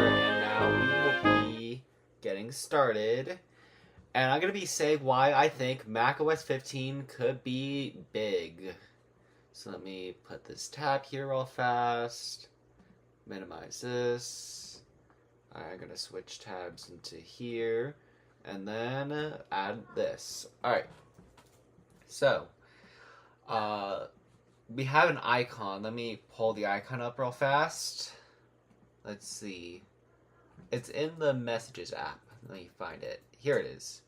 and now we will be getting started. And I'm going to be saying why I think macOS 15 could be big. So let me put this tab here real fast. Minimize this. I'm going to switch tabs into here. And then add this. Alright. So, we have an icon. Let me pull the icon up real fast. Let's see. It's in the Messages app. Let me find it. Here it is.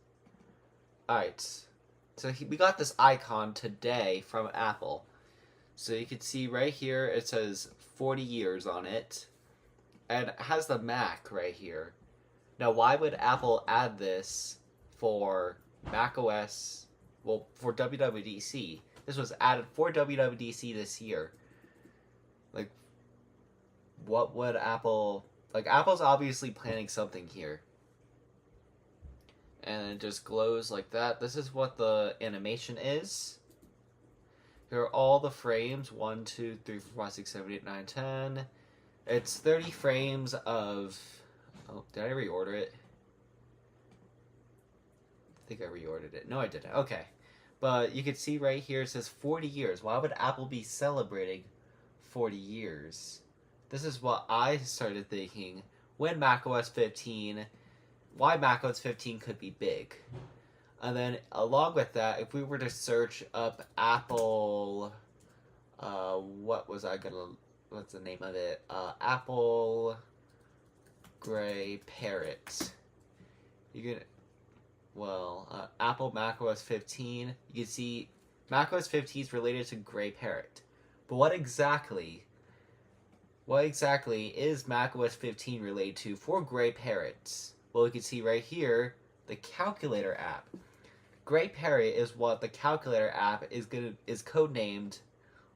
Alright. So we got this icon today from Apple. So you can see right here it says 40 years on it. And it has the Mac right here. Now why would Apple add this for macOS? Well, for WWDC. This was added for WWDC this year. Like, what would Apple... Like, Apple's obviously planning something here. And it just glows like that. This is what the animation is. Here are all the frames. 1, 2, 3, 4, 5, 6, 7, 8, 9, 10. It's 30 frames of... Oh, did I reorder it? I think I reordered it. No, I didn't. Okay. But you can see right here it says 40 years. Why would Apple be celebrating 40 years? This is what I started thinking when macOS 15, why macOS 15 could be big. And then along with that, if we were to search up Apple, what's the name of it? Apple Gray Parrot. You can... Apple macOS 15, you can see macOS 15 is related to Gray Parrot. But what exactly is macOS 15 related to for Gray Parrots? Well, you can see right here, the Calculator app. Gray Parrot is what the Calculator app is codenamed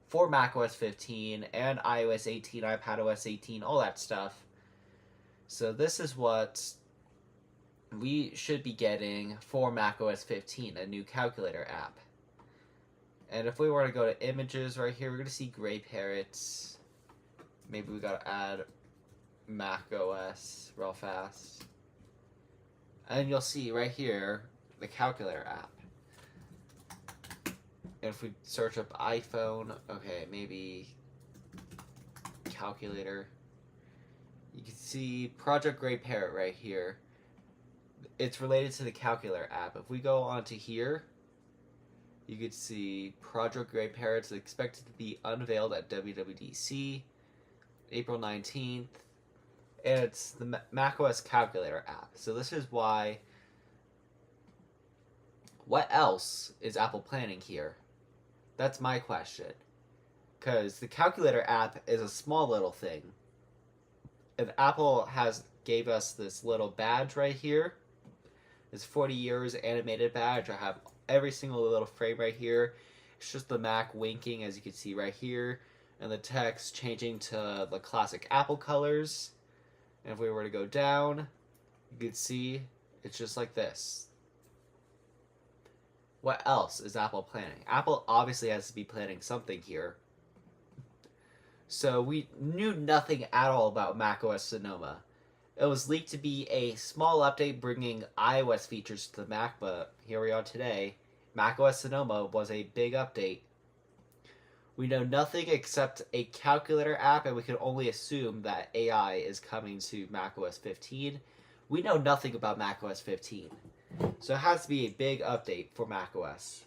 for macOS 15 and iOS 18, iPadOS 18, all that stuff. So this is what we should be getting for macOS 15, a new calculator app. And if we were to go to images right here, we're going to see Gray Parrots. Maybe we got to add macOS real fast. And you'll see right here the calculator app. And if we search up iPhone, okay, maybe calculator. You can see Project Gray Parrot right here. It's related to the Calculator app. If we go onto here, you could see Project Gray Parrot is expected to be unveiled at WWDC, April 19th, and it's the macOS Calculator app. So this is why... What else is Apple planning here? That's my question. Because the Calculator app is a small little thing. If Apple gave us this little badge right here, this 40 years animated badge. I have every single little frame right here. It's just the Mac winking, as you can see right here, and the text changing to the classic Apple colors. And if we were to go down, you could see it's just like this. What else is Apple planning? Apple obviously has to be planning something here. So we knew nothing at all about macOS Sonoma. It was leaked to be a small update bringing iOS features to the Mac, but here we are today. macOS Sonoma was a big update. We know nothing except a calculator app, and we can only assume that AI is coming to macOS 15. We know nothing about macOS 15. So it has to be a big update for macOS.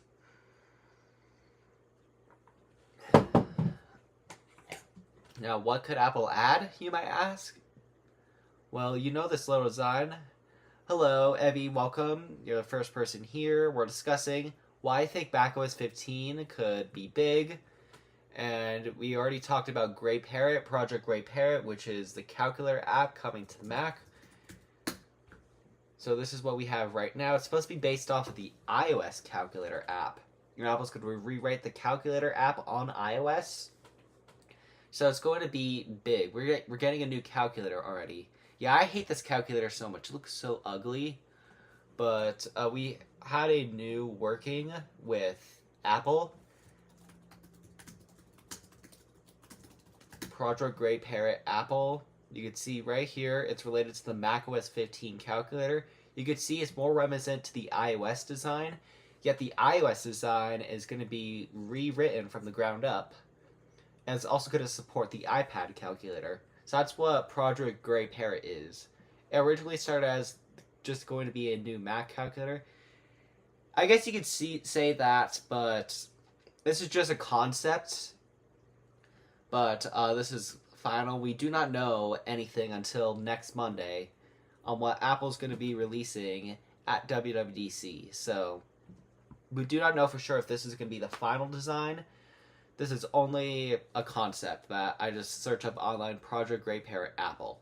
Now, what could Apple add, you might ask? Well, you know this little design. Hello, Evie, welcome. You're the first person here. We're discussing why I think macOS 15 could be big. And we already talked about Gray Parrot, Project Gray Parrot, which is the calculator app coming to the Mac. So this is what we have right now. It's supposed to be based off of the iOS calculator app. Apple's going to rewrite the calculator app on iOS. So it's going to be big. We're getting a new calculator already. Yeah, I hate this calculator so much. It looks so ugly. But we had a new working with Apple. Project Gray Parrot Apple. You can see right here, it's related to the macOS 15 calculator. You can see it's more reminiscent to the iOS design, yet the iOS design is going to be rewritten from the ground up, and it's also going to support the iPad calculator. So that's what Project Gray Parrot is. It originally started as just going to be a new Mac calculator. I guess you could say that, but this is just a concept. But this is final. We do not know anything until next Monday on what Apple's going to be releasing at WWDC. So we do not know for sure if this is going to be the final design. This is only a concept that I just searched up online, Project Gray Parrot Apple.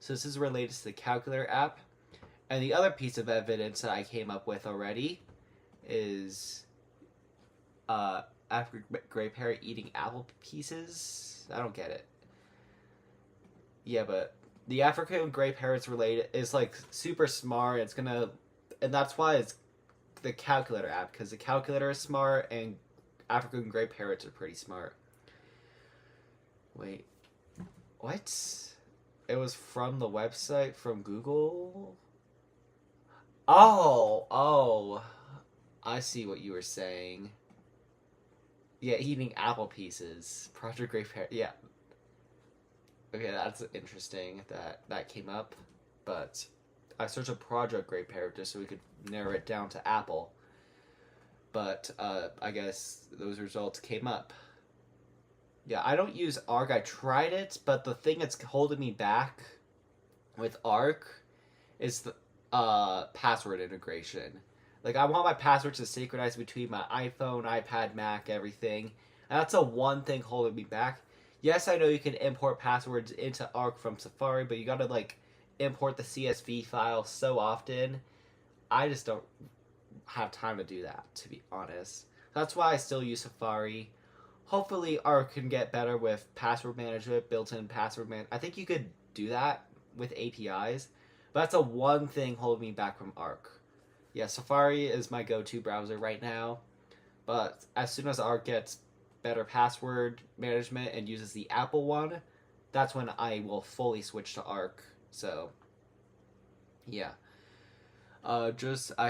So this is related to the calculator app. And the other piece of evidence that I came up with already is African Gray Parrot eating apple pieces. I don't get it. Yeah, but the African Gray Parrot's related is like super smart. It's gonna, and that's why it's the calculator app, because the calculator is smart and African Gray Parrots are pretty smart. Wait, what? It was from the website from Google? Oh, I see what you were saying. Yeah, eating apple pieces. Project Gray Parrot. Yeah. Okay, that's interesting that came up. But I searched a Project Gray Parrot just so we could narrow it down to Apple. But I guess those results came up. Yeah, I don't use Arc. I tried it, but the thing that's holding me back with Arc is the password integration. Like, I want my passwords to synchronize between my iPhone, iPad, Mac, everything. And that's the one thing holding me back. Yes, I know you can import passwords into Arc from Safari, but you gotta, like, import the CSV file so often. I just don't have time to do that, to be honest. That's why I still use Safari. Hopefully, Arc can get better with password management, built-in password management. I think you could do that with APIs, but that's the one thing holding me back from Arc. Yeah, Safari is my go-to browser right now, but as soon as Arc gets better password management and uses the Apple one, that's when I will fully switch to Arc. So, yeah. I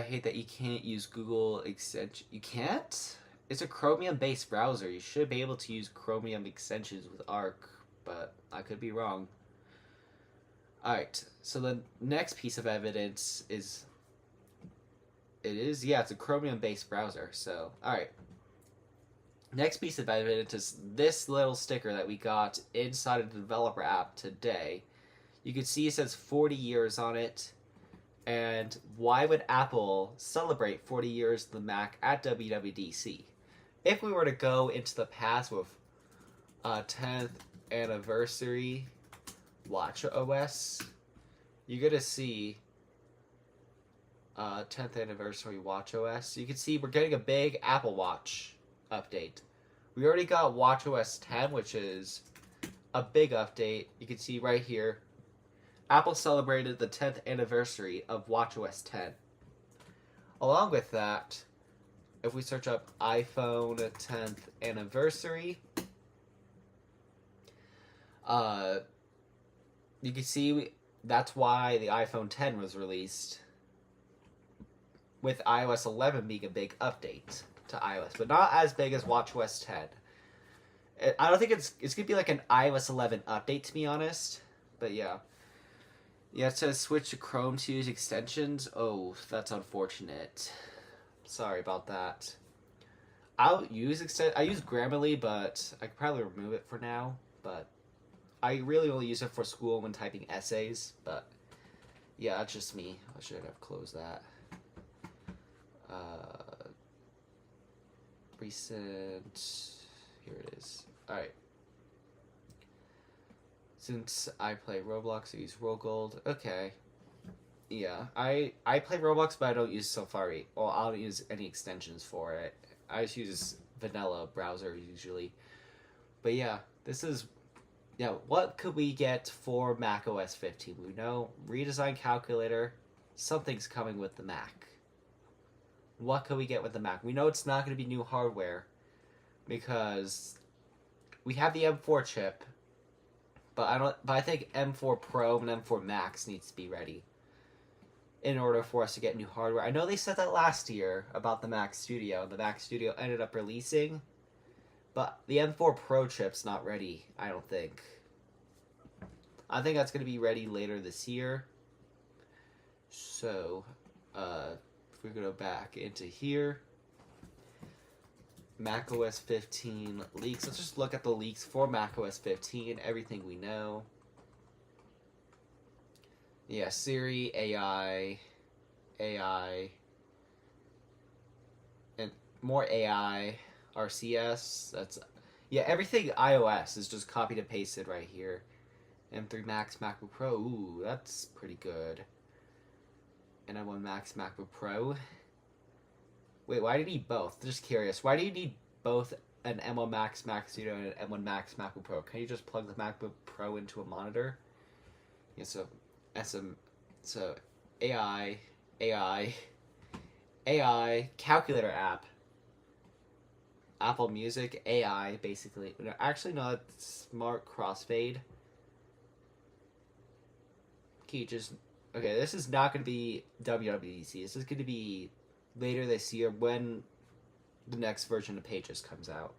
hate that you can't use Google extension. You can't? It's a Chromium-based browser. You should be able to use Chromium extensions with Arc, but I could be wrong. Alright, so the next piece of evidence is... it's a Chromium-based browser, so... Alright. Next piece of evidence is this little sticker that we got inside of the developer app today. You can see it says 40 years on it. And why would Apple celebrate 40 years of the Mac at WWDC? If we were to go into the past with 10th anniversary watchOS, you're going to see 10th anniversary watchOS. You can see we're getting a big Apple Watch update. We already got watchOS 10, which is a big update. You can see right here, Apple celebrated the 10th anniversary of watchOS 10. Along with that, if we search up iPhone 10th anniversary, you can see that's why the iPhone 10 was released, with iOS 11 being a big update to iOS, but not as big as watchOS 10. I don't think it's going to be like an iOS 11 update, to be honest, but yeah. Yeah, it says switch to Chrome to use extensions. Oh, that's unfortunate. Sorry about that. I use Grammarly, but I could probably remove it for now. But I really only use it for school when typing essays. But yeah, that's just me. I should have closed that. Recent. Here it is. All right. Since I play Roblox, I use Rollgold. Okay. Yeah, I play Roblox, but I don't use Safari. Well, I don't use any extensions for it. I just use vanilla browser usually. But yeah, this is... Yeah, what could we get for macOS 15? We know redesigned calculator. Something's coming with the Mac. What could we get with the Mac? We know it's not going to be new hardware because we have the M4 chip, But I think M4 Pro and M4 Max needs to be ready in order for us to get new hardware. I know they said that last year about the Mac Studio. The Mac Studio ended up releasing, but the M4 Pro chip's not ready, I don't think. I think that's going to be ready later this year. So, if we go back into here, macOS 15 leaks. Let's just look at the leaks for macOS 15, everything we know. Yeah, Siri, AI, and more AI, RCS. Yeah, everything iOS is just copied and pasted right here. M3 Max MacBook Pro. Ooh, that's pretty good. And M1 Max MacBook Pro. Wait, why do you need both? Just curious. Why do you need both an M1 Max Mac Studio and an M1 Max MacBook Pro? Can you just plug the MacBook Pro into a monitor? Yeah, so AI, calculator app, Apple Music, AI, basically. No, actually, no, it's smart crossfade. Okay, this is not going to be WWDC. This is going to be later this year when the next version of Pages comes out.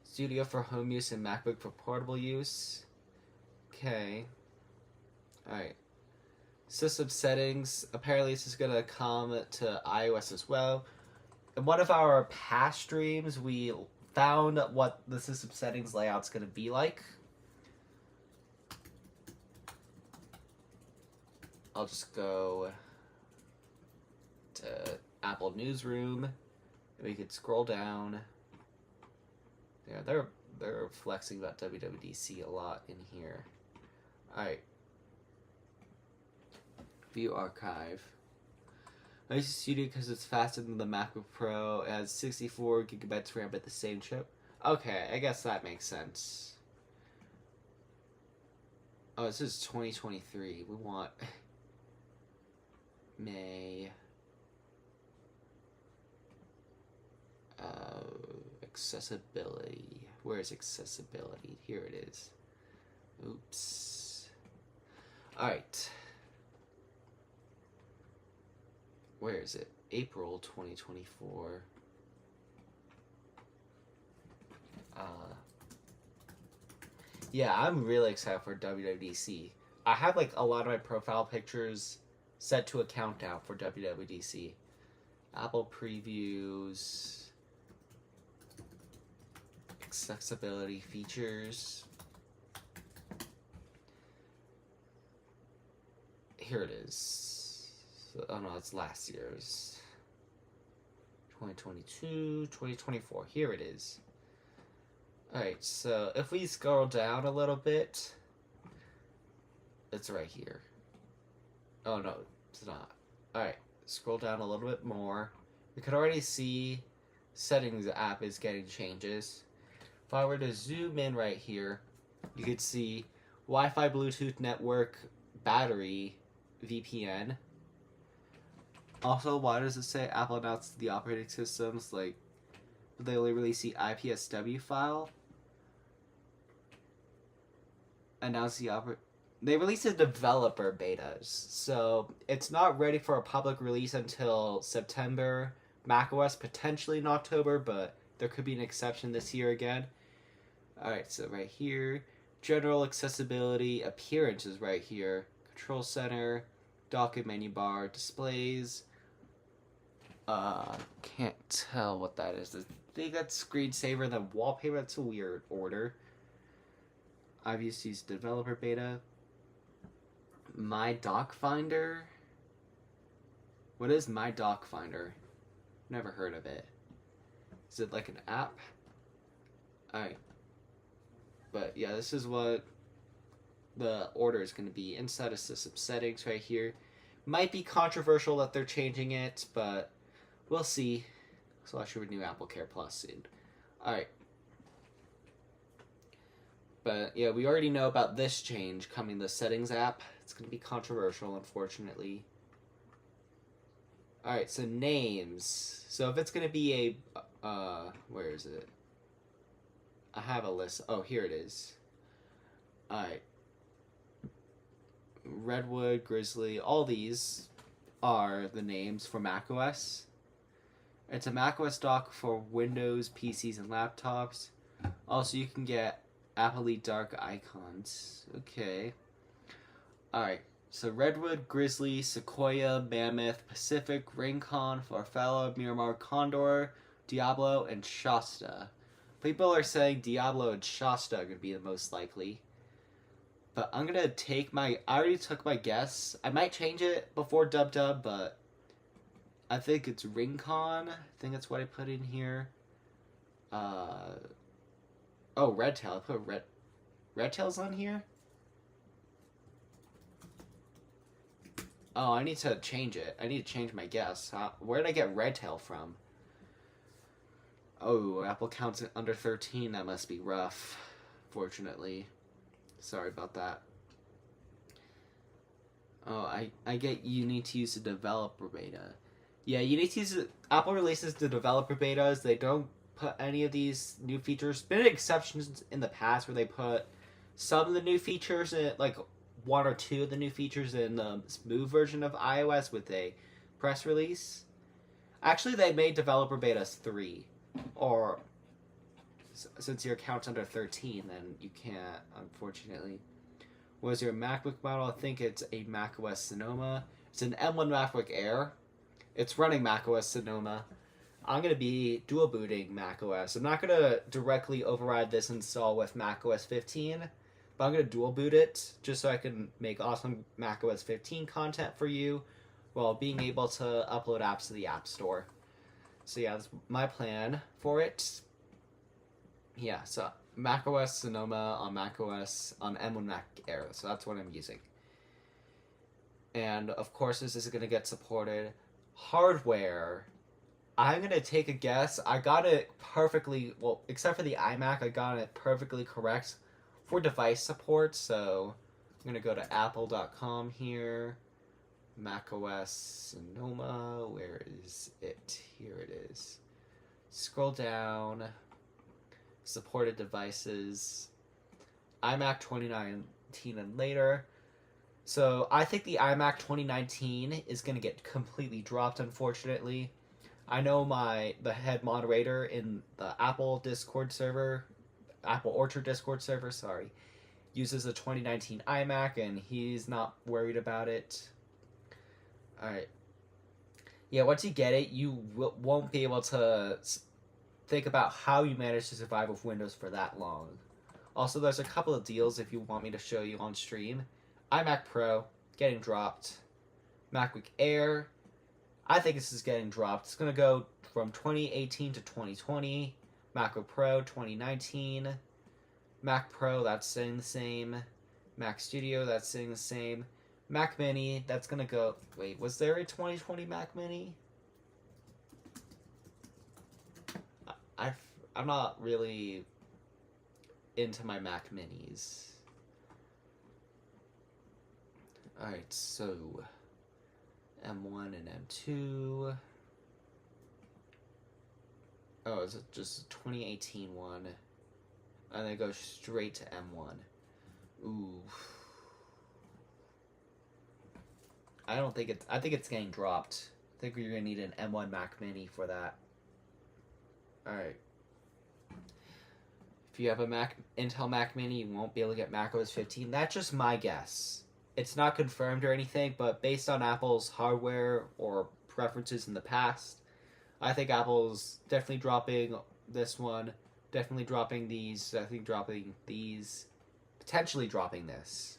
Studio for home use and MacBook for portable use. Okay. Alright. System settings. Apparently this is going to come to iOS as well. In one of our past streams, we found what the system settings layout's going to be like. I'll just go to Apple Newsroom, and we could scroll down. Yeah, they're flexing about WWDC a lot in here. Alright. View archive. I use Studio because it's faster than the MacBook Pro. It has 64 gigabytes RAM but the same chip. Okay, I guess that makes sense. Oh, this is 2023. We want May. Accessibility. Where is accessibility? Here it is. Oops. Alright. Where is it? April 2024. Yeah, I'm really excited for WWDC. I have like a lot of my profile pictures set to a countdown for WWDC. Apple previews. Accessibility features. Here it is. Oh no, it's last year's. 2022, 2024. Here it is. Alright, so if we scroll down a little bit, it's right here. Oh no, it's not. Alright, scroll down a little bit more. We could already see settings app is getting changes. If I were to zoom in right here, you could see Wi-Fi, Bluetooth, network, battery, VPN. Also, why does it say Apple announced the operating systems? Like, they only release the IPSW file? Announce the They released the developer betas, so it's not ready for a public release until September. macOS potentially in October, but there could be an exception this year again. Alright, so right here, general accessibility, appearance is right here. Control center, docket menu bar, displays. Can't tell what that is. I think that's screensaver and then wallpaper. That's a weird order. I've used to use developer beta. My Doc Finder. What is My Doc Finder? Never heard of it. Is it like an app? Alright. But yeah, this is what the order is going to be. Inside of system settings right here. Might be controversial that they're changing it, but we'll see. So I should renew Apple Care Plus soon. Alright. But yeah, we already know about this change coming, the settings app. It's going to be controversial, unfortunately. Alright, so names. So if it's going to be a, where is it? I have a list. Oh, here it is. Alright. Redwood, Grizzly, all these are the names for macOS. It's a macOS dock for Windows, PCs, and laptops. Also, you can get Apple Dark icons. Okay. Alright. So Redwood, Grizzly, Sequoia, Mammoth, Pacific, Rincon, Farfalla, Miramar, Condor, Diablo, and Shasta. People are saying Diablo and Shasta are going to be the most likely. But I'm going to take I already took my guess. I might change it before Dub Dub, but I think it's Rincon. I think that's what I put in here. Oh, Redtail. I put Redtail's on here? Oh, I need to change it. I need to change my guess. Where did I get Redtail from? Oh, Apple counts it under 13. That must be rough, fortunately. Sorry about that. Oh, I get you need to use the developer beta. Yeah, you need to use it. Apple releases the developer betas. They don't put any of these new features. Been exceptions in the past where they put some of the new features in, like one or two of the new features in the smooth version of iOS with a press release. Actually, they made developer betas 3, or since your account's under 13, then you can't, unfortunately. What was your MacBook model? I think it's a macOS Sonoma. It's an M1 MacBook Air. It's running macOS Sonoma. I'm going to be dual booting macOS. I'm not going to directly override this install with macOS 15, but I'm going to dual boot it just so I can make awesome macOS 15 content for you while being able to upload apps to the App Store. So yeah, that's my plan for it. Yeah, so macOS Sonoma on macOS on M1 Mac Air. So that's what I'm using. And of course, this is going to get supported. Hardware, I'm going to take a guess. I got it perfectly, well, except for the iMac, I got it perfectly correct for device support. So I'm going to go to apple.com here. macOS Sonoma, where is it? Here it is. Scroll down. Supported devices. iMac 2019 and later. So I think the iMac 2019 is going to get completely dropped, unfortunately. I know the head moderator in the Apple Discord server, Apple Orchard Discord server, sorry, uses a 2019 iMac, and he's not worried about it. Alright. Yeah, once you get it, you won't be able to think about how you managed to survive with Windows for that long. Also, there's a couple of deals if you want me to show you on stream. iMac Pro, getting dropped. MacBook Air, I think this is getting dropped. It's going to go from 2018 to 2020. MacBook Pro, 2019. Mac Pro, that's staying the same. Mac Studio, that's staying the same. Mac Mini, that's going to go... Wait, was there a 2020 Mac Mini? I'm not really into my Mac Minis. Alright, so M1 and M2. Oh, is it just 2018 one? And then go straight to M1. Ooh. I think it's getting dropped. I think you're gonna need an M1 Mac Mini for that. Alright. If you have a Intel Mac Mini, you won't be able to get macOS 15. That's just my guess. It's not confirmed or anything, but based on Apple's hardware or preferences in the past, I think Apple's definitely dropping this one, definitely dropping these, I think dropping these, potentially dropping this.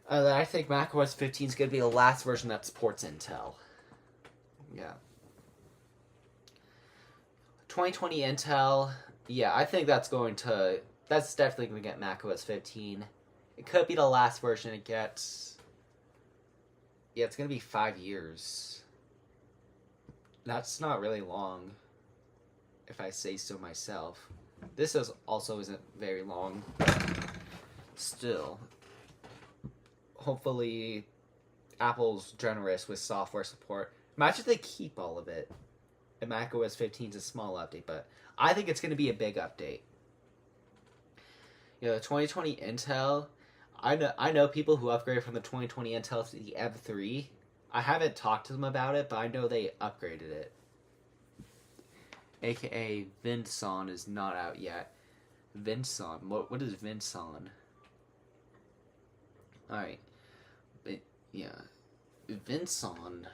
I think macOS 15 is going to be the last version that supports Intel. Yeah. 2020 Intel, yeah, I think that's definitely going to get macOS 15. It could be the last version it gets. Yeah, it's going to be 5 years. That's not really long, if I say so myself. This also isn't very long. Still. Hopefully, Apple's generous with software support. Imagine if they keep all of it. And macOS 15 is a small update, but I think it's going to be a big update. Yeah, the 2020 Intel. I know people who upgraded from the 2020 Intel to the M3. I haven't talked to them about it, but I know they upgraded it. AKA Vinson is not out yet. Vinson. What is Vinson? Alright. Yeah. Vinson.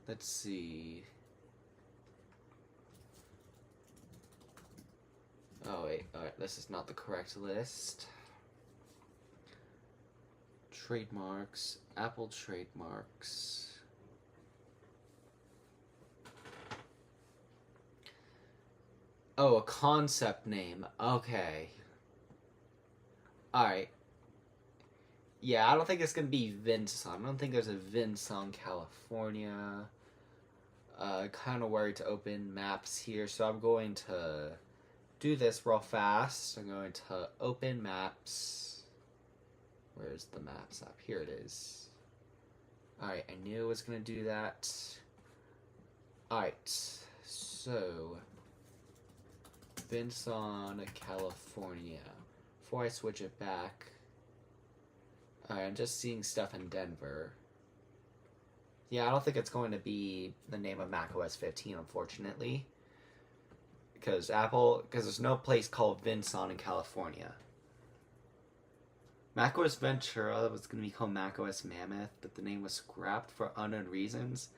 Let's see. Oh wait, alright, this is not the correct list. Trademarks, Apple trademarks. Oh, a concept name. Okay. Alright. Yeah, I don't think it's gonna be Vinson. I don't think there's a Vinson, California. Kind of worried to open maps here, so I'm going to do this real fast. I'm going to open maps. Where's the maps app? Here it is. Alright, I knew it was going to do that. Alright, so Vinson, California. Before I switch it back, I'm just seeing stuff in Denver. Yeah, I don't think it's going to be the name of macOS 15, unfortunately. Because there's no place called Vinson in California. macOS Ventura was going to be called macOS Mammoth, but the name was scrapped for unknown reasons.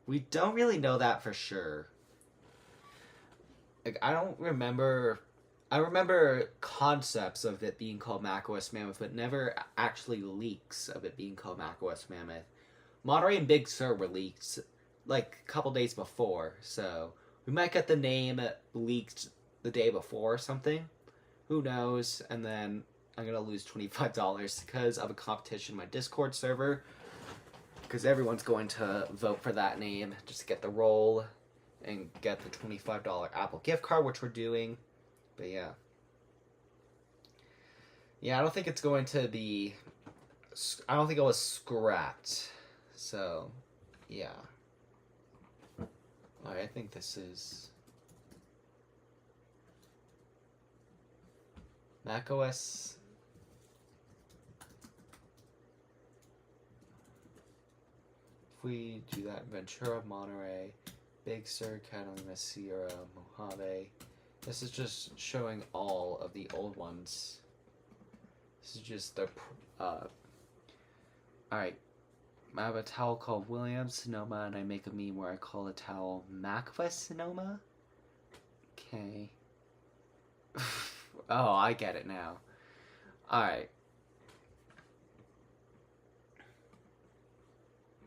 We don't really know that for sure. Like, I remember concepts of it being called macOS Mammoth, but never actually leaks of it being called macOS Mammoth. Monterey and Big Sur were leaked like a couple days before, so we might get the name leaked the day before or something. Who knows? And then I'm going to lose $25 because of a competition in my Discord server. Because everyone's going to vote for that name just to get the roll and get the $25 Apple gift card, which we're doing. But yeah. Yeah, I don't think it's going to be... I don't think it was scrapped. So, yeah. Alright, I think this is... macOS... If we do that, Ventura, Monterey, Big Sur, Catalina, Sierra, Mojave. This is just showing all of the old ones. This is just the... Alright. I have a towel called Williams Sonoma, and I make a meme where I call a towel macOS Sonoma. Okay. Oh, I get it now. Alright.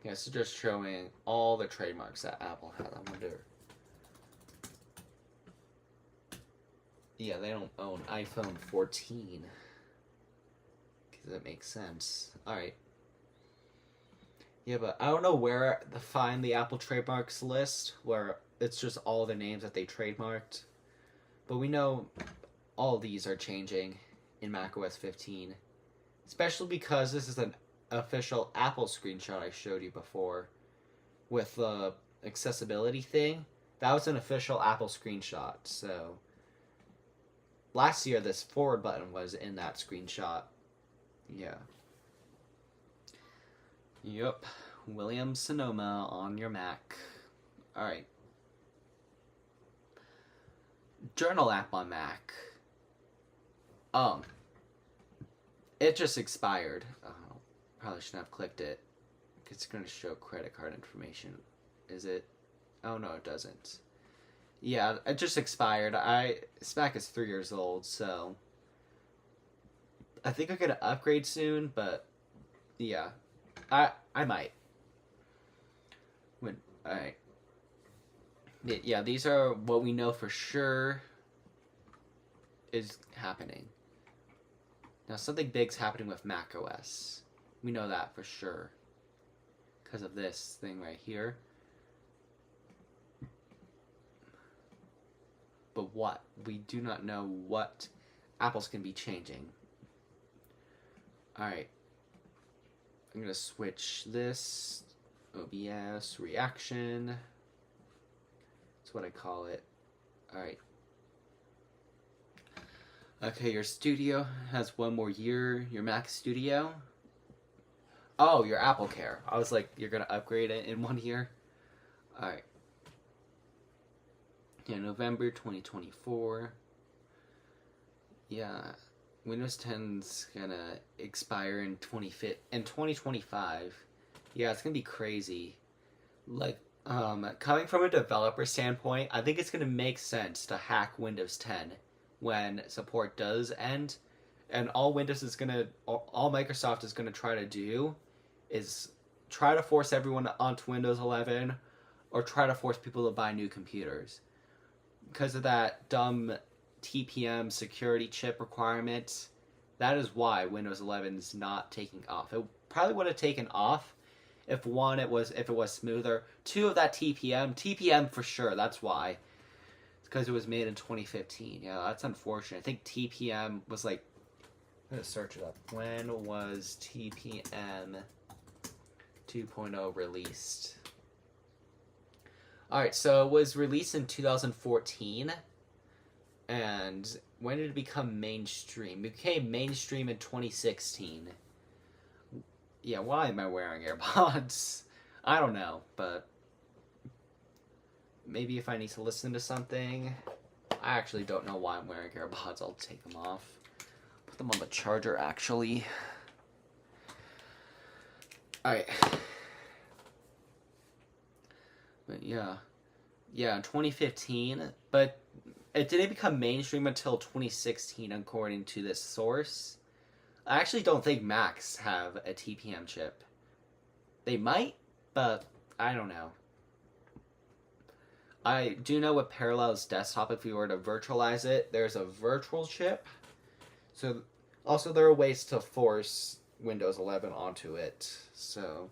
Yeah, so just showing all the trademarks that Apple has. I wonder... Yeah, they don't own iPhone 14. Because that makes sense. Alright. Yeah, but I don't know where to find the Apple trademarks list, where it's just all the names that they trademarked. But we know all these are changing in macOS 15. Especially because this is an official Apple screenshot I showed you before. With the accessibility thing. That was an official Apple screenshot, so... Last year, this forward button was in that screenshot. Yeah. Yep. William Sonoma on your Mac. Alright. Journal app on Mac. It just expired. Oh, probably shouldn't have clicked it. It's going to show credit card information. Is it? Oh, no, it doesn't. Yeah, it just expired. This Mac is 3 years old, so... I think I'm going to upgrade soon, but... Yeah. I might. Alright. Yeah, these are what we know for sure is happening. Now, something big's happening with macOS. We know that for sure. Because of this thing right here. But what? We do not know what Apple's going to be changing. Alright. I'm going to switch this OBS reaction. That's what I call it. Alright. Okay, your studio has 1 more year. Your Mac Studio. Oh, your Apple Care. I was like, you're gonna upgrade it in 1 year? Alright. Yeah, November 2024. Yeah. Windows 10's gonna expire in 2025. Yeah, it's gonna be crazy. Like, coming from a developer standpoint, I think it's gonna make sense to hack Windows 10 when support does end, and all Microsoft is gonna try to do is try to force everyone onto Windows 11, or try to force people to buy new computers because of that dumb TPM security chip requirement. That is why Windows 11 is not taking off. It probably would have taken off if it was smoother. 2 of that TPM for sure. That's why. It's because it was made in 2015. Yeah, that's unfortunate. I think TPM was like, I'm gonna search it up. When was TPM 2.0 released? All right, so it was released in 2014. And when did it become mainstream? It became mainstream in 2016. Yeah, why am I wearing AirPods? I don't know, but maybe if I need to listen to something. I actually don't know why I'm wearing AirPods. I'll take them off. Put them on the charger, actually. Alright. But yeah. Yeah, in 2015, but it didn't become mainstream until 2016, according to this source. I actually don't think Macs have a TPM chip. They might, but I don't know. I do know with Parallels Desktop, if we were to virtualize it, there's a virtual chip. So, also there are ways to force Windows 11 onto it. So,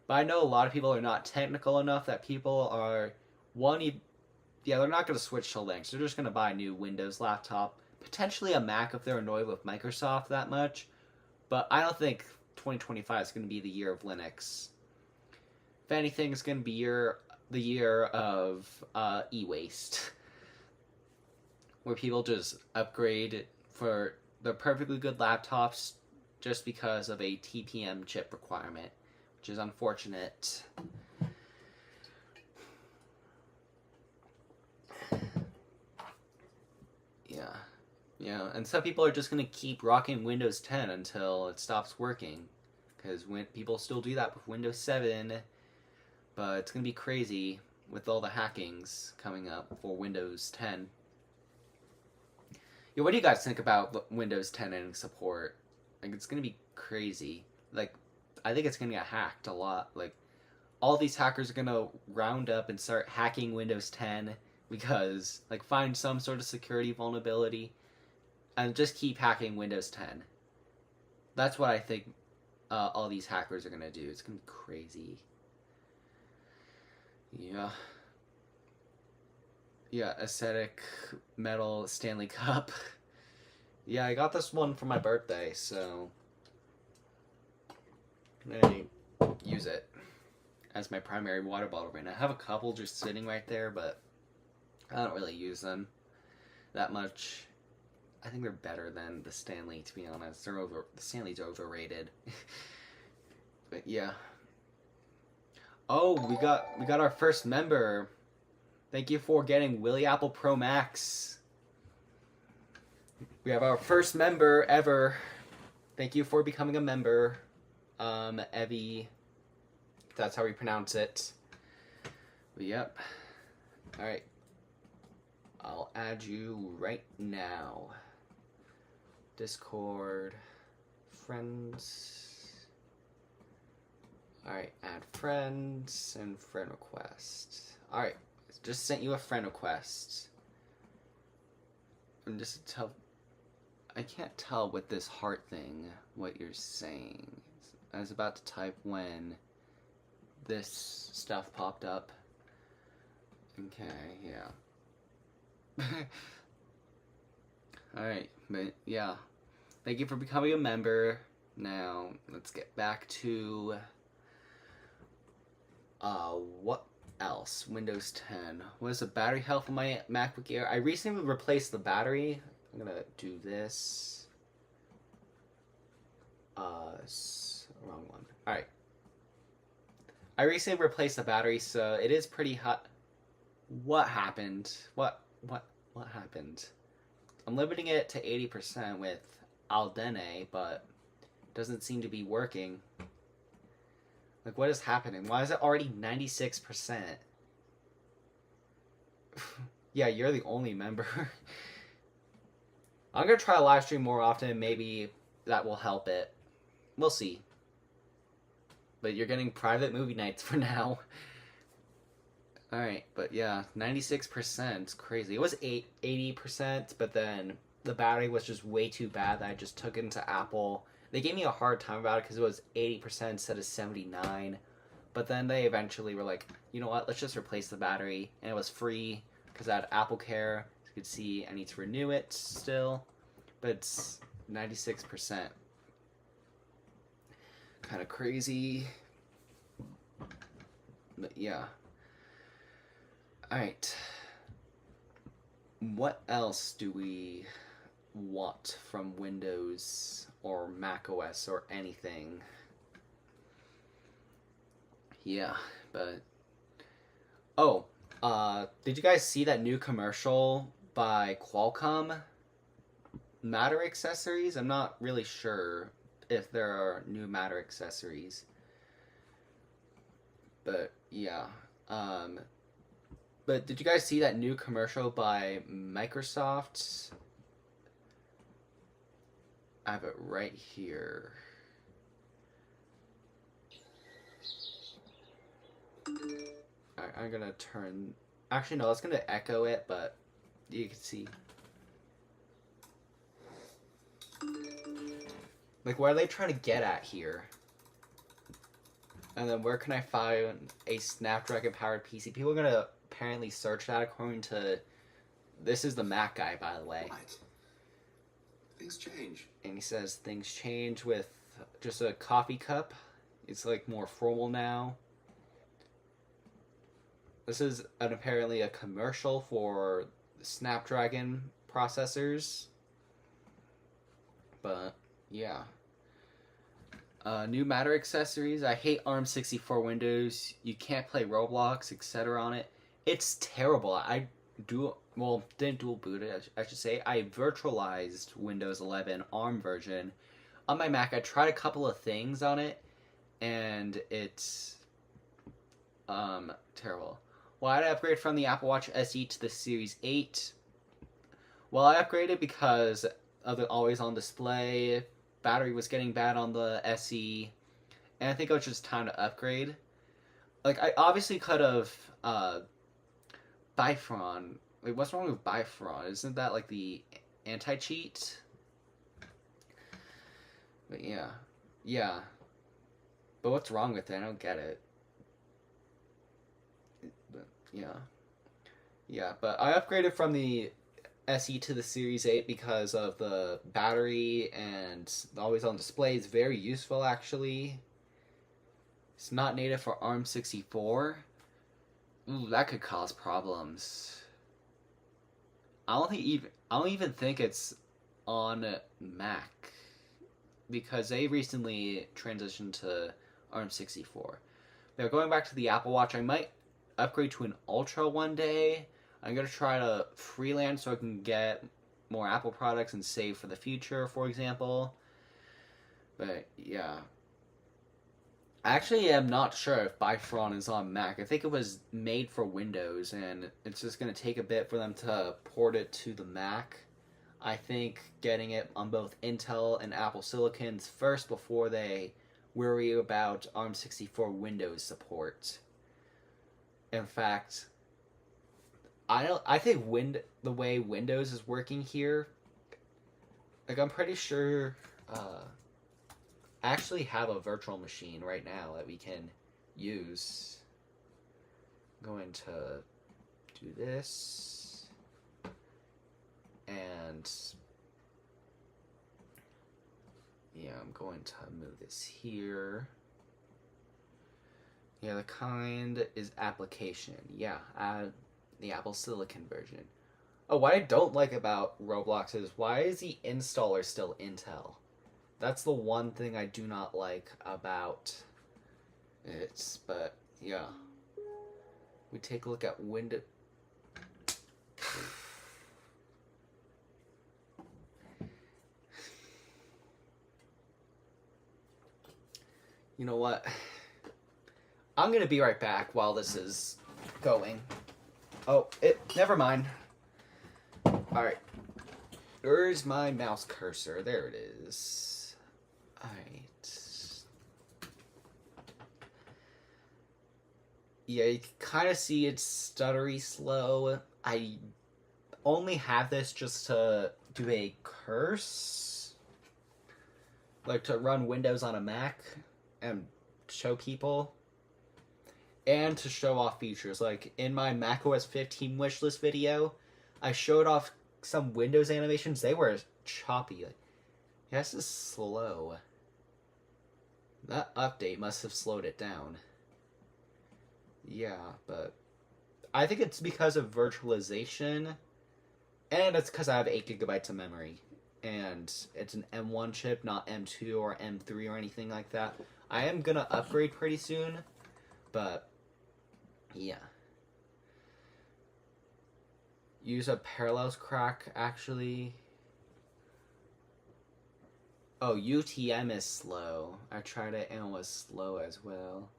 but I know a lot of people are not technical enough that people are, they're not going to switch to Linux. They're just going to buy a new Windows laptop. Potentially a Mac if they're annoyed with Microsoft that much. But I don't think 2025 is going to be the year of Linux. If anything, it's going to be the year of e-waste. Where people just upgrade for the perfectly good laptops just because of a TPM chip requirement. Which is unfortunate. Yeah, and some people are just going to keep rocking Windows 10 until it stops working. Because people still do that with Windows 7. But it's going to be crazy with all the hackings coming up for Windows 10. Yeah, what do you guys think about Windows 10 and support? Like, it's going to be crazy. Like, I think it's going to get hacked a lot. Like, all these hackers are going to round up and start hacking Windows 10 because, like, find some sort of security vulnerability and just keep hacking Windows 10. That's what I think all these hackers are going to do. It's going to be crazy. Yeah. Yeah, aesthetic metal Stanley Cup. Yeah, I got this one for my birthday, so I'm going to use it as my primary water bottle right now. I have a couple just sitting right there, but I don't really use them that much. I think they're better than the Stanley, to be honest. The Stanley's overrated. But yeah. Oh, we got our first member. Thank you for getting Willy Apple Pro Max. We have our first member ever. Thank you for becoming a member. Evie. That's how we pronounce it. But yep. Alright. I'll add you right now. Discord. Friends. Alright, add friends and friend request. Alright, just sent you a friend request. And just tell. I can't tell with this heart thing what you're saying. I was about to type when this stuff popped up. Okay, yeah. Alright, but yeah. Thank you for becoming a member. Now, let's get back to What else? Windows 10. What is the battery health on my MacBook Air? I recently replaced the battery. I'm gonna do this. Wrong one. Alright. I recently replaced the battery, so it is pretty hot. What happened? What happened? I'm limiting it to 80% with al dente, but it doesn't seem to be working. Like, what is happening? Why is it already 96%? Yeah, you're the only member. I'm gonna try to live stream more often. Maybe that will help it. We'll see. But you're getting private movie nights for now. Alright, but yeah, 96%. Crazy. It was 80%, but then the battery was just way too bad that I just took it into Apple. They gave me a hard time about it because it was 80% instead of 79%. But then they eventually were like, you know what, let's just replace the battery. And it was free because I had Apple Care. As you can see, I need to renew it still. But it's 96%. Kind of crazy. But yeah. Alright. What else do we want from Windows or macOS or anything? Yeah, but... Oh, did you guys see that new commercial by Qualcomm? Matter accessories? I'm not really sure if there are new Matter accessories. But, yeah. But did you guys see that new commercial by Microsoft? I have it right here. Alright, I'm gonna turn... Actually, no, it's gonna echo it, but you can see. Like, what are they trying to get at here? And then where can I find a Snapdragon-powered PC? People are gonna apparently search that according to... This is the Mac guy, by the way. Right. Things change. And he says things change with just a coffee cup. It's like more formal now. This is apparently a commercial for Snapdragon processors. But, yeah. New Matter accessories. I hate ARM64 Windows. You can't play Roblox, etc. on it. It's terrible. Didn't dual boot it, I should say. I virtualized Windows 11 ARM version on my Mac. I tried a couple of things on it, and it's terrible. Why did I upgrade from the Apple Watch SE to the Series 8? Well, I upgraded because of the always-on display. Battery was getting bad on the SE, and I think it was just time to upgrade. Like, I obviously could have Bifron. Wait, what's wrong with Bifron? Isn't that like the anti-cheat? But yeah. Yeah. But what's wrong with it? I don't get it. But yeah. Yeah, but I upgraded from the SE to the Series 8 because of the battery and the always-on display. It's very useful, actually. It's not native for ARM64. Ooh, that could cause problems. I don't even think it's on Mac because they recently transitioned to ARM64. Now, going back to the Apple Watch, I might upgrade to an Ultra one day. I'm gonna try to freelance so I can get more Apple products and save for the future, for example. But yeah. I actually am not sure if Bifron is on Mac. I think it was made for Windows, and it's just going to take a bit for them to port it to the Mac. I think getting it on both Intel and Apple Silicons first before they worry about ARM64 Windows support. In fact, I think the way Windows is working here, like, I'm pretty sure... I actually have a virtual machine right now that we can use. I'm going to do this. And yeah, I'm going to move this here. Yeah, the kind is application. Yeah, the Apple Silicon version. Oh, what I don't like about Roblox is why is the installer still Intel? That's the one thing I do not like about it. But yeah, we take a look at Windows. You know what? I'm gonna be right back while this is going. Oh, never mind. Alright. Where's my mouse cursor? There it is. Alright. Yeah, you can kind of see it's stuttery slow. I only have this just to do a curse. Like to run Windows on a Mac and show people. And to show off features. Like in my macOS 15 wishlist video, I showed off some Windows animations. They were choppy. Like, this is slow. That update must have slowed it down. Yeah, but I think it's because of virtualization, and it's because I have 8 gigabytes of memory, and it's an M1 chip, not M2 or M3 or anything like that. I am gonna upgrade pretty soon, but yeah. Use a Parallels crack, actually. Oh, UTM is slow. I tried it and it was slow as well.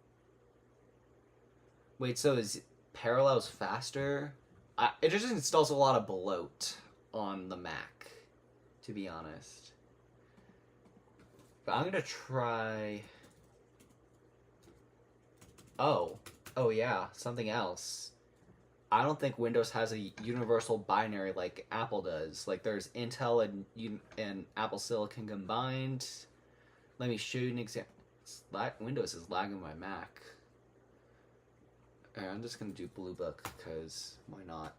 Wait, so is Parallels faster? It just installs a lot of bloat on the Mac, to be honest. But I'm gonna try... Oh yeah, something else. I don't think Windows has a universal binary like Apple does. Like there's Intel and Apple Silicon combined. Let me show you an example. Windows is lagging my Mac. I'm just gonna do Blue Book because why not?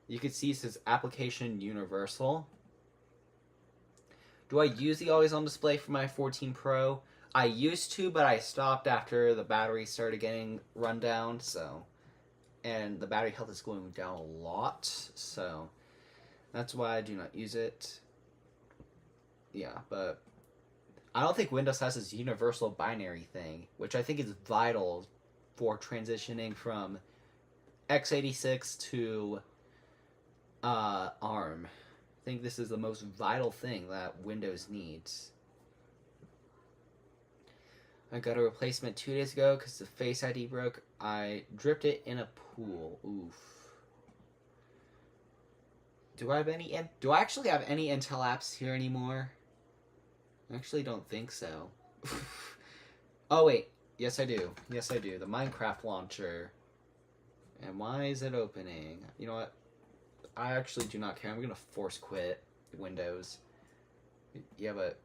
You can see it says Application Universal. Do I use the Always On Display for my 14 Pro? I used to, but I stopped after the battery started getting run down. And the battery health is going down a lot, so that's why I do not use it. Yeah, but I don't think Windows has this universal binary thing, which I think is vital for transitioning from x86 to ARM. I think this is the most vital thing that Windows needs. I got a replacement 2 days ago because the Face ID broke. I dripped it in a pool. Oof. Do I actually have any Intel apps here anymore? I actually don't think so. Oh wait, yes I do. Yes I do. The Minecraft launcher. And why is it opening? You know what? I actually do not care. I'm gonna force quit Windows. Yeah, but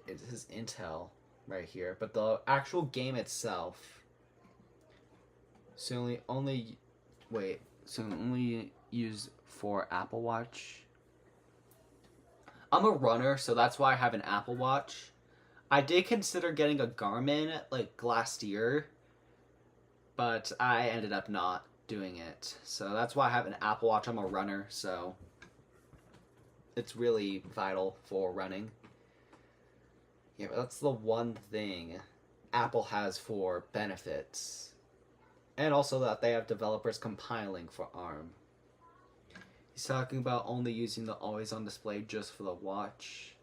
it says Intel right here, but the actual game itself only used for Apple Watch. I'm a runner, so that's why I have an Apple Watch. I did consider getting a Garmin like last year, but I ended up not doing it. So that's why I have an Apple Watch. I'm a runner, so it's really vital for running. Yeah, but that's the one thing Apple has for benefits. And also that they have developers compiling for ARM. He's talking about only using the Always On Display just for the watch.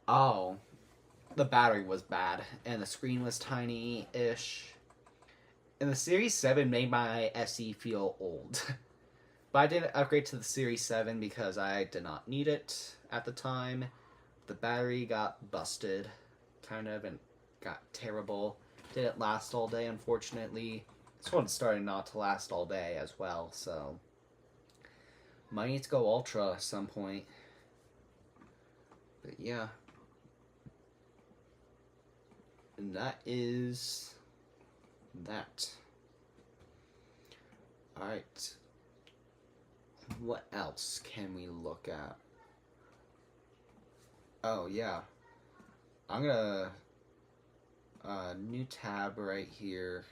Oh, the battery was bad, and the screen was tiny-ish. And the Series 7 made my SE feel old. But I didn't upgrade to the Series 7 because I did not need it at the time. The battery got busted, kind of, and got terrible. Didn't last all day, unfortunately. This one's starting not to last all day as well, so might need to go Ultra at some point. But yeah. And that is that. Alright. What else can we look at? Oh, yeah. I'm gonna... New tab right here.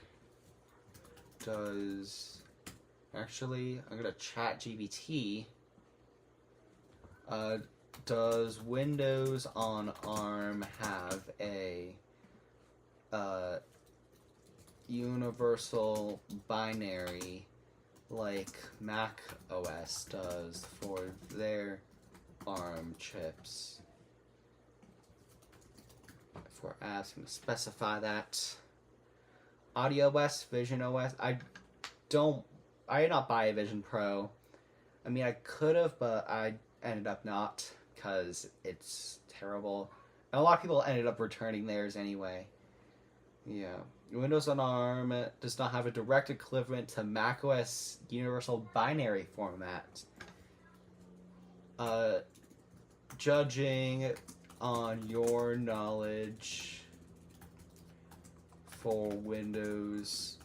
Actually, I'm gonna chat GBT. Does Windows on ARM have a universal binary like macOS does for their ARM chips? For apps, I'm going to specify that. Audio OS, Vision OS. I did not buy a Vision Pro. I mean, I could have, but I ended up not because it's terrible. And a lot of people ended up returning theirs anyway. Yeah. Windows on ARM does not have a direct equivalent to macOS Universal Binary format. Judging on your knowledge for Windows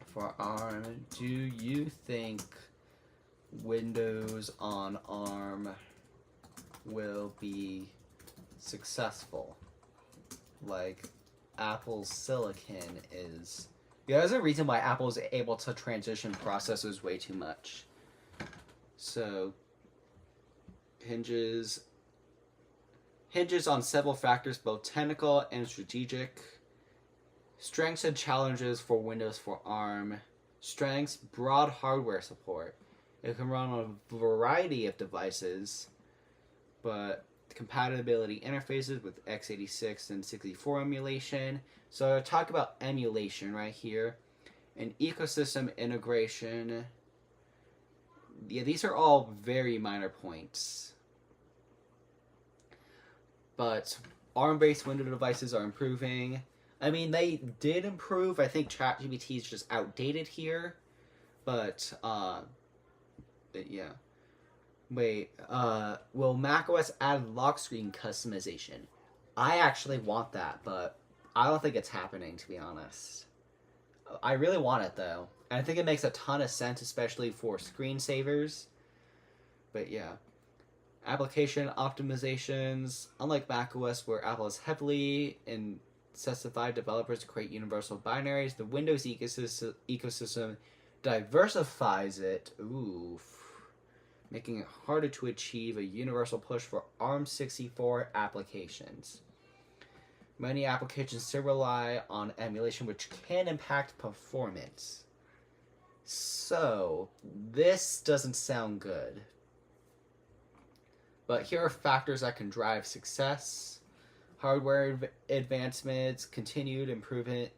for ARM, do you think Windows on ARM will be successful like Apple's Silicon is? Yeah, there's a reason why Apple is able to transition processors way too much. So hinges on several factors, both technical and strategic. Strengths and challenges for Windows for ARM. Strengths: broad hardware support. It can run on a variety of devices, but compatibility interfaces with x86 and 64 emulation. So I talk about emulation right here. And ecosystem integration. Yeah, these are all very minor points. But ARM-based Windows devices are improving. I mean, they did improve. I think ChatGPT is just outdated here. But yeah. Wait, will macOS add lock screen customization? I actually want that, but I don't think it's happening, to be honest. I really want it, though. And I think it makes a ton of sense, especially for screensavers. But yeah. Application optimizations. Unlike macOS, where Apple has heavily incentivized developers to create universal binaries, the Windows ecosystem diversifies it. Making it harder to achieve a universal push for ARM64 applications. Many applications still rely on emulation, which can impact performance. So, this doesn't sound good. But here are factors that can drive success. Hardware advancements, continued improvement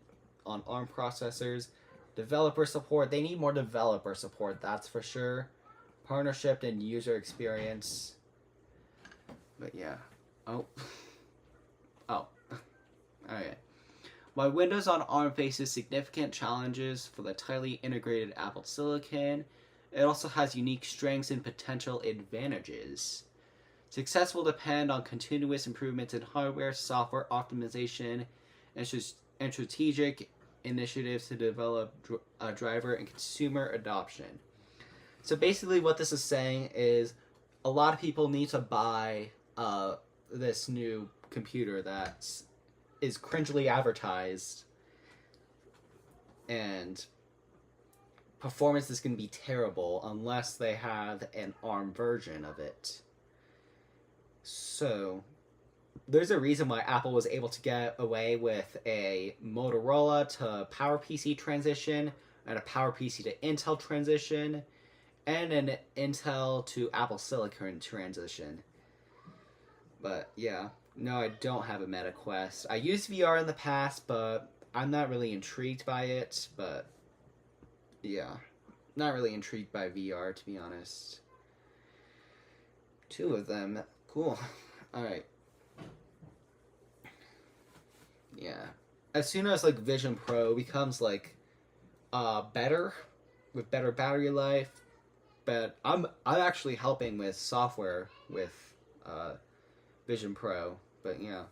on ARM processors, developer support. They need more developer support, that's for sure. Partnership and user experience. But yeah. Oh. Alright. While Windows on ARM faces significant challenges for the tightly integrated Apple Silicon, it also has unique strengths and potential advantages. Success will depend on continuous improvements in hardware, software optimization, and strategic initiatives to develop driver and consumer adoption. So basically what this is saying is a lot of people need to buy this new computer that is cringely advertised, and performance is going to be terrible unless they have an ARM version of it. So there's a reason why Apple was able to get away with a Motorola to PowerPC transition and a PowerPC to Intel transition and an Intel to Apple Silicon transition. But yeah, no, I don't have a Meta Quest. I used VR in the past, but I'm not really intrigued by it. But yeah, not really intrigued by VR, to be honest. 2 of them. Cool. Alright. Yeah. As soon as like Vision Pro becomes like better, with better battery life, but I'm actually helping with software with Vision Pro, but yeah.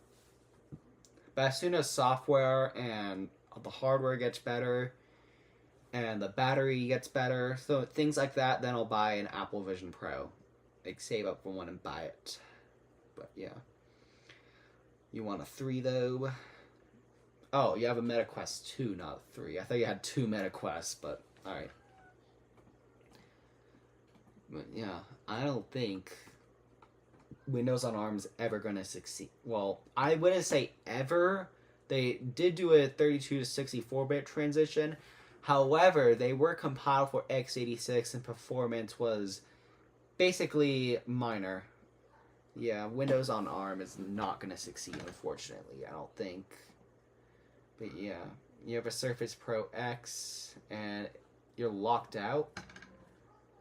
But as soon as software and the hardware gets better and the battery gets better, so things like that, then I'll buy an Apple Vision Pro. Like save up for one and buy it. But yeah. You want a 3 though? Oh, you have a Meta Quest 2, not 3. I thought you had 2 Meta Quests, but alright. But yeah, I don't think Windows on ARM is ever going to succeed. Well, I wouldn't say ever. They did do a 32 to 64-bit transition. However, they were compiled for x86 and performance was basically minor. Yeah, Windows on ARM is not going to succeed, unfortunately, I don't think. But yeah, you have a Surface Pro X, and you're locked out.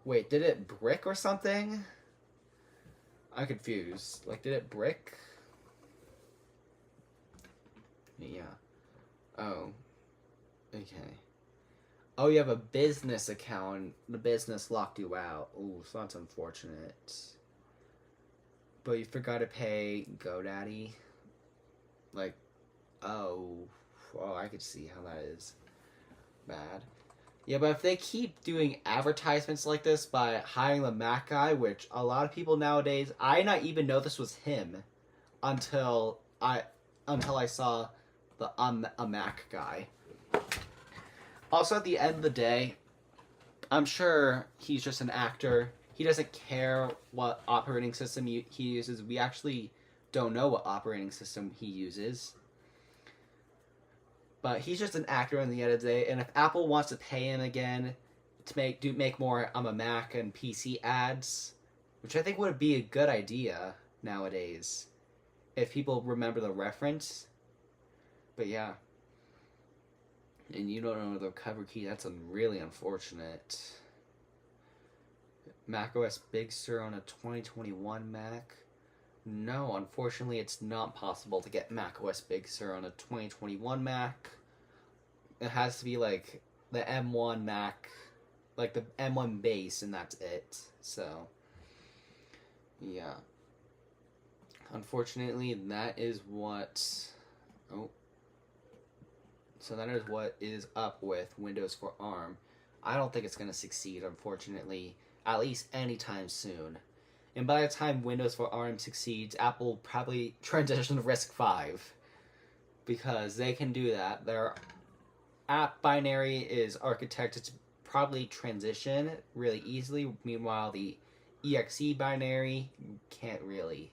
Wait, did it brick or something? I'm confused. Like, did it brick? Yeah. Oh. Okay. Oh, you have a business account. The business locked you out. Ooh, so that's unfortunate. But you forgot to pay GoDaddy. Like, oh, I could see how that is bad. Yeah, but if they keep doing advertisements like this by hiring the Mac guy, which a lot of people nowadays, I not even know this was him until I saw the a Mac guy. Also, at the end of the day, I'm sure he's just an actor. He doesn't care what operating system he uses. We actually don't know what operating system he uses. But he's just an actor in the end of the day, and if Apple wants to pay him again to make more I'm a Mac and PC ads, which I think would be a good idea nowadays, if people remember the reference. But yeah. And you don't know the cover key, that's really unfortunate. macOS Big Sur on a 2021 Mac. No, unfortunately, it's not possible to get macOS Big Sur on a 2021 Mac. It has to be like the M1 Mac, like the M1 base, and that's it. So, yeah. Unfortunately, that is what. Oh. So that is what is up with Windows for ARM. I don't think it's going to succeed, unfortunately, at least anytime soon. And by the time Windows for ARM succeeds, Apple will probably transition to RISC-V. Because they can do that. Their app binary is architected to probably transition really easily. Meanwhile, the exe binary can't really.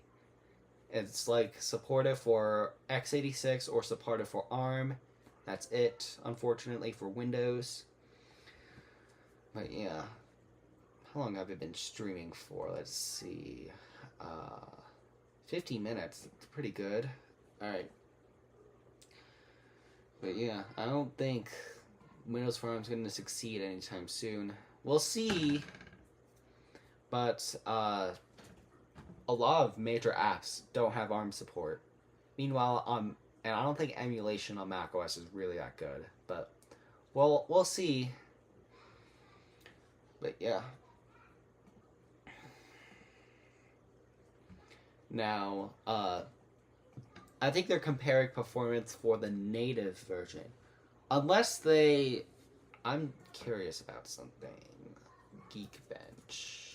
It's like supported for x86 or supported for ARM. That's it, unfortunately, for Windows. But yeah. How long have I been streaming for? Let's see. 50 minutes. That's pretty good. Alright. But yeah, I don't think Windows for ARM is going to succeed anytime soon. We'll see. But a lot of major apps don't have ARM support. Meanwhile, and I don't think emulation on macOS is really that good. But we'll see. But yeah. Now, I think they're comparing performance for the native version. Unless they... I'm curious about something. Geekbench.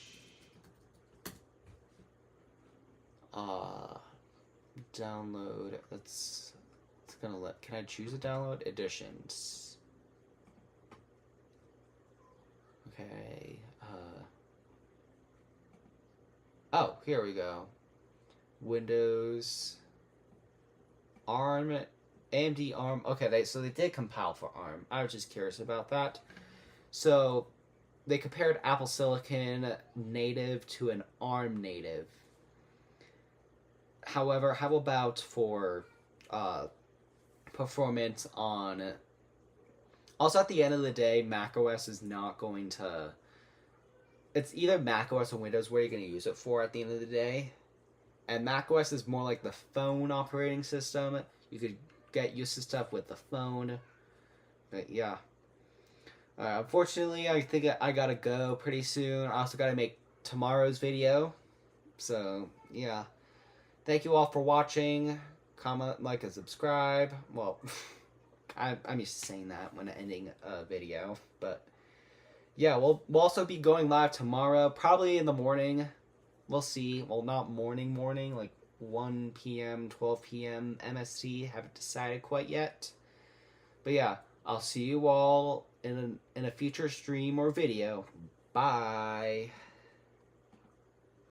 Download. It's gonna let... Can I choose a download? Editions. Okay. Oh, here we go. Windows, ARM, AMD ARM. Okay, so they did compile for ARM. I was just curious about that. So they compared Apple Silicon native to an ARM native. However, how about for performance on... Also, at the end of the day, macOS is not going to... It's either macOS or Windows where you're going to use it for at the end of the day. And macOS is more like the phone operating system. You could get used to stuff with the phone. But yeah. Unfortunately, I think I gotta go pretty soon. I also gotta make tomorrow's video. So, yeah. Thank you all for watching. Comment, like, and subscribe. Well, I'm used to saying that when ending a video. But, yeah, we'll also be going live tomorrow. Probably in the morning. We'll see. Well, not morning, like 1 p.m., 12 p.m. MST. Haven't decided quite yet. But yeah, I'll see you all in a future stream or video. Bye.